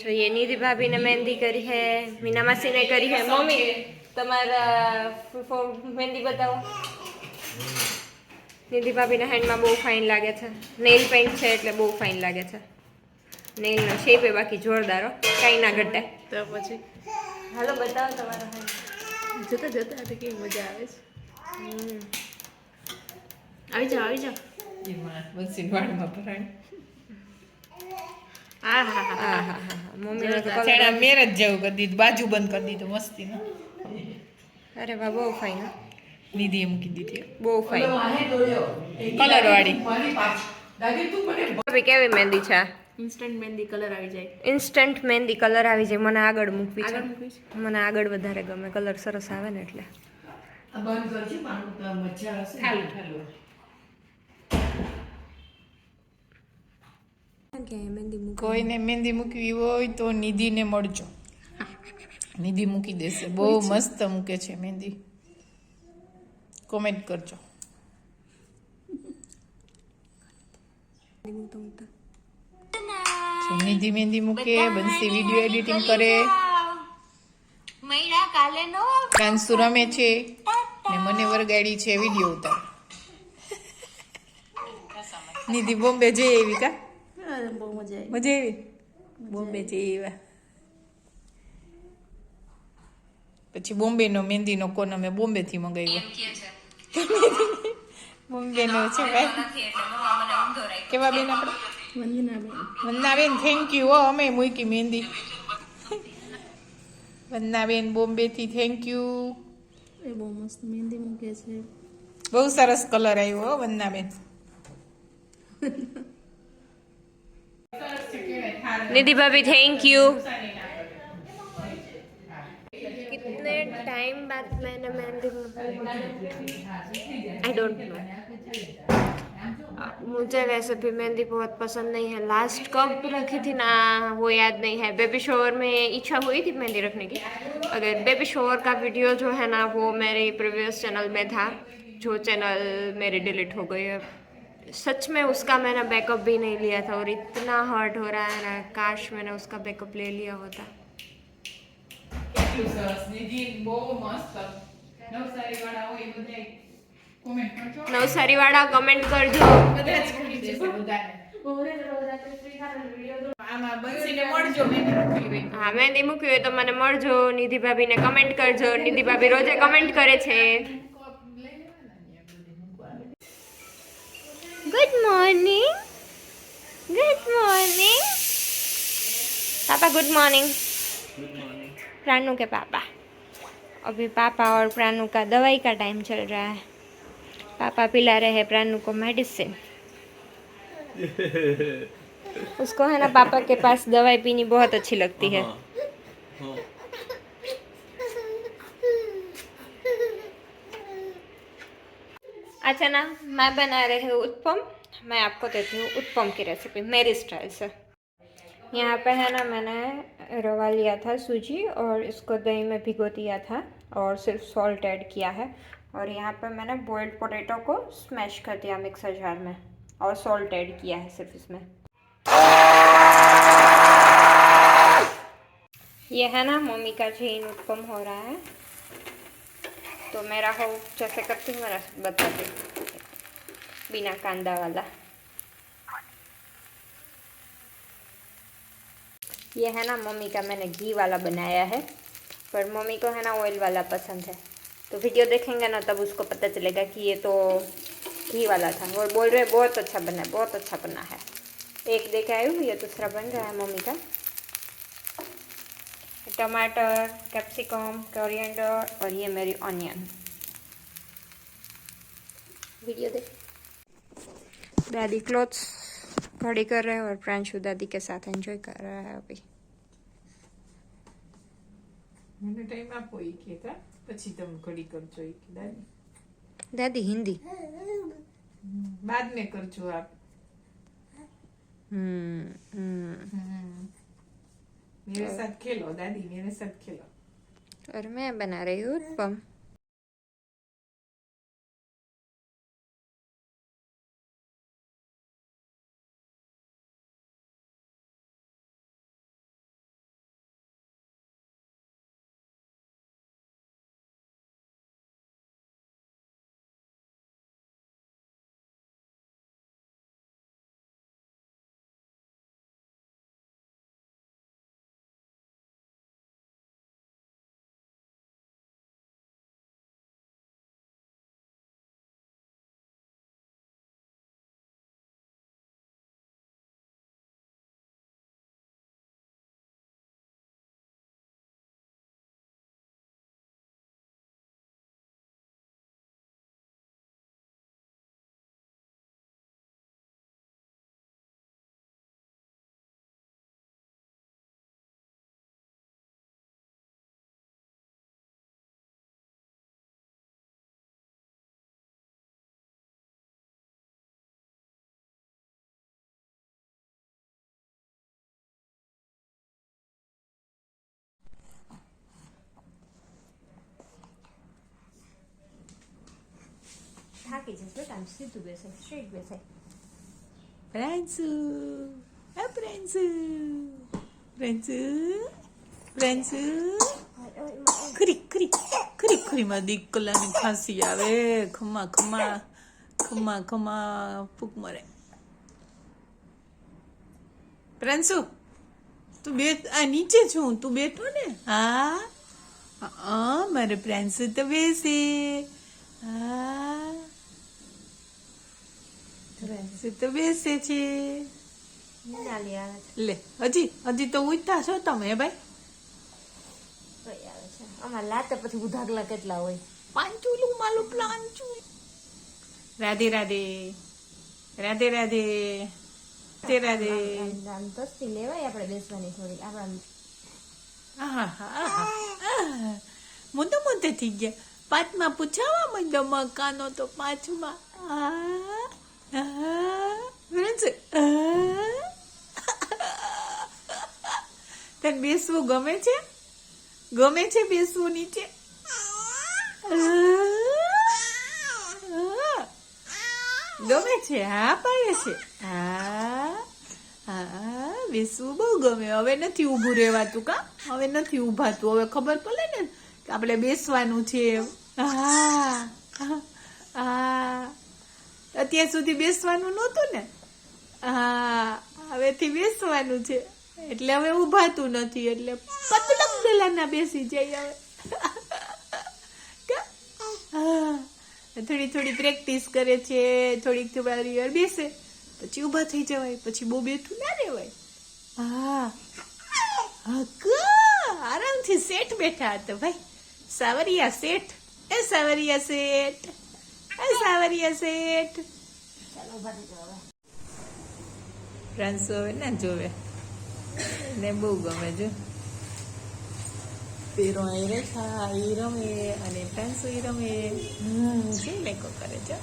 तो ये निधि भाभी ने मेहंदी करी है, मीना मासी ने करी है। मम्मी તમારા મહેંદી બતાવો। નિધિ ભાભીના હેન્ડમાં બહુ ફાઇન લાગે છે, નેલ પેન્ટ છે એટલે બહુ ફાઇન લાગે છે। નેલનો શેપ એ બાકી જોરદાર હો, કાંઈ ના ઘટે। તો પછી હાલો બતાવો તમારા હેન્ડ। જતા જતા તો કેવી મજા આવે છે। આવી જાઓ આવી જાઓ। એમાં બનસીન વાળમાં ભરાય। હા હા હા હા હા હા હા મમ્મીનો તો છેડા કલર, મેરેજ જેવું કરી દીધું, બાજુ બંધ કરી દીધું મસ્તી ને। અરે વાહ બહુ ફાઇન હો, નિધિએ મૂકી દીધી બહુ ફાઇન। કલર વાળી। ભાભી કેવી મહેંદી છે આ? ઇન્સ્ટન્ટ મહેંદી કલર આવી જાય। ઇન્સ્ટન્ટ મહેંદી કલર આવી જાય, મને આગળ મૂકવી છે। આગળ મૂકવી છે? મને આગળ વધારે ગમે, કલર સરસ આવે ને એટલે। બંધ કરજો પાણી તો મજા આવશે। ખાલું ખાલું। કોઈને મહેંદી મૂકવી હોય તો નિધિને મળજો, નિધિ મૂકી દેશે। બહુ મસ્ત મૂકે છે મહેંદી, કોમેન્ટ કરજો। નિધિ મહેંદી મૂકે, બંસી વિડીયો એડિટિંગ કરે, કાંસુ રમે છે ને મને વરગાડી છે વિડીયો ઉતાર। નિધિ બોમ્બે જઈ એવી કા? બહુ મજા આવી। મજા આવી બોમ્બે જઈ એવા। પછી બોમ્બેનો મહેંદીનો કોન અમે બોમ્બેથી મંગાવ્યો। બોમ્બેનો છે ભાઈ। કેવા બેન આપણે? વંદનાબેન થેન્ક યુ હો, અમે મૂકી મહેંદી। વંદનાબેન બોમ્બેથી થેન્ક યુ। એ બહુ મસ્ત મહેંદી મૂકે છે, બહુ સરસ કલર આવ્યો હો વંદનાબેન। निधि भाभी थैंक यू। कितने टाइम बाद मैंने मेहंदी, आई डोंट नो। मुझे वैसे भी मेहंदी बहुत पसंद नहीं है। लास्ट कब रखी थी ना वो याद नहीं है। बेबी शोवर में इच्छा हुई थी मेहंदी रखने की। अगर बेबी शोवर का वीडियो जो है ना वो मेरे प्रीवियस चैनल में था, जो चैनल मेरे डिलीट हो गए। सच में उसका मैंने बैकअप भी नहीं लिया था और इतना हर्ट हो रहा है ना, काश मैंने उसका बैकअप ले लिया होता। નવસારી વાળા કમેન્ટ કરજો। હા મહેંદી મૂકવી હોય તો મને મળજો, નિધિ ભાભીને કમેન્ટ કરજો। નિધિ ભાભી રોજે કમેન્ટ કરે છે। गुड मॉर्निंग, गुड मॉर्निंग पापा, गुड मॉर्निंग। प्राणू के पापा, अभी पापा और प्राणू का दवाई का टाइम चल रहा है। पापा पिला रहे हैं प्राणू को मेडिसिन। उसको है ना पापा के पास दवाई पीनी बहुत अच्छी लगती है। अच्छा ना, मैं बना रही हूँ उत्पम। मैं आपको देती हूँ उत्पम की रेसिपी मेरी स्टाइल से। यहाँ पे है ना मैंने रवा लिया था, सूजी, और इसको दही में भिगो दिया था और सिर्फ सॉल्ट ऐड किया है। और यहाँ पे मैंने बॉइल्ड पोटैटो को स्मैश कर दिया मिक्सर जार में और सॉल्ट ऐड किया है सिर्फ इसमें। ये है ना मम्मी का जैन उत्पम हो रहा है, तो मेरा हो जैसे करती हूँ मेरा बताती हूँ, बिना कांदा वाला। ये है ना मम्मी का मैंने घी वाला बनाया है, पर मम्मी को है ना ऑयल वाला पसंद है, तो वीडियो देखेंगे ना तब उसको पता चलेगा कि ये तो घी वाला था। और बोल रहे बहुत अच्छा बना है, बहुत अच्छा बना है। एक देखे आई हूँ, ये दूसरा बन रहा है मम्मी का। टमाटर, कैप्सिकम, कोरिएंडर और ये मेरी ऑनियन। वीडियो देख। दादी क्लोथ्स खड़ी कर रहे हैं और प्रांशु दादी के साथ एंजॉय कर रहा है अभी। મને ટાઈમ આપો ઈ કે પછી તમે ઘડી કરજો ઈ કે દાદી। दादी हिंदी। बाद में करજો आप। मेरे साथ खेलो दादी, मेरे साथ खेलो। और मैं बना रही हूँ उत्पम। થાકી જશે બેટા, આમ સીધું બેસાય, સ્ટ્રેટ બેસાય. પ્રાંસુ, આ પ્રાંસુ, પ્રાંસુ, પ્રાંસુ. ખરી ખરી ખરી ખરી માં દીકલાની ખાંસી આવે. ખમા ખમા ખમા ખમા ફૂક મરે. પ્રાંસુ તું આ નીચે છું, તું બેઠો ને? હા મારે પ્રાંસુ તો બેસે. હા પ્રાંસુ તો બેસે છે. નિનાલી આવે છે. લે હજી તો ઉઠતા છો તમે ભાઈ? કઈ આવે છે અમારે લાતે પછી ઉધાગલા કેટલા હોય. પાંચુલું માલું પ્લાંચું. રાધે રાધે રાધે રાધે રાધે રાધે. આમ તસ્તી લેવાય આપણે બેસવાની થોડી આહા મોટો મોટે થઈ ગયા. પાંચમાં પૂછાવા માંડ્યો મકાનો તો પાંચમાં. તને બેસવું ગમે છે? ગમે છે બેસવું નીચે? ગમે છે? હા પાડે છે. હા બેસવું બહુ ગમે. હવે નથી ઊભું રહેવાતું કા? હવે નથી ઊભાતું. હવે ખબર પડે ને કે આપણે બેસવાનું છે. અત્યાર સુધી બેસવાનું નહોતું ને. હવેથી બેસવાનું છે એટલે હવે ઊભાતું નથી. એટલે પતલક દલાના બેસી જાય હવે. થોડી થોડી પ્રેક્ટિસ કરે છે. થોડીક થોડી વાર બેસે પછી ઊભા થઈ જવાય. પછી બહુ બેઠું ના રહેવાય. આરામથી શેઠ બેઠા હતા ભાઈ. સાવરિયા શેઠ. એ સાવરિયા શેઠ. એ સાવરિયા શેઠ. ચાલો ઉભા થઈ જાવ હવે. પ્રાંસુ હવે ના જોવે ને બહુ ગમે. જો પેરો એ રેખા એ રમે અને પ્રાંસુ એ રમે. જે લેકો કરે છે.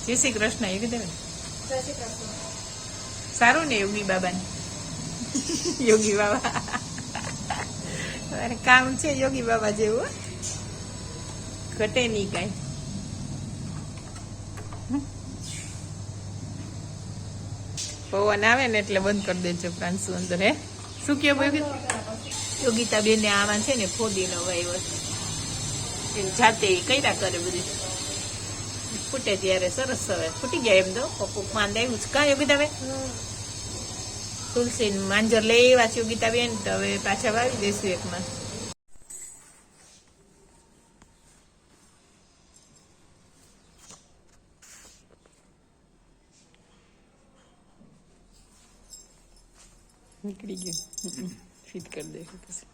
જય શ્રી કૃષ્ણ. એ કીધું સારું ને યોગી બાબા ને. યોગી બાબા કામ છે યોગી બાબા જેવું. ઘટે નહીં કાંઈ. પવન આવે ને એટલે બંધ કરી દેજો પ્રાંસુ અંદર. હે શું કે યોગિતા બેન આમાં છે ને ફોદીનો વાવ્યો છે. જાતે કર્યા કરે બધું. ફૂટે ત્યારે સરસ. હવે ફૂટી ગયા એમ તો પપ્પુ માંદ આવ્યું છે. કાં યોગિતા બેન? તુલસી માંજર લઈ આવ્યા છે યોગિતા બેન. તો હવે પાછા વાવી દઈશું એકમાં. નીકળી ગયું. ફિટ કરી દઈશું પછી.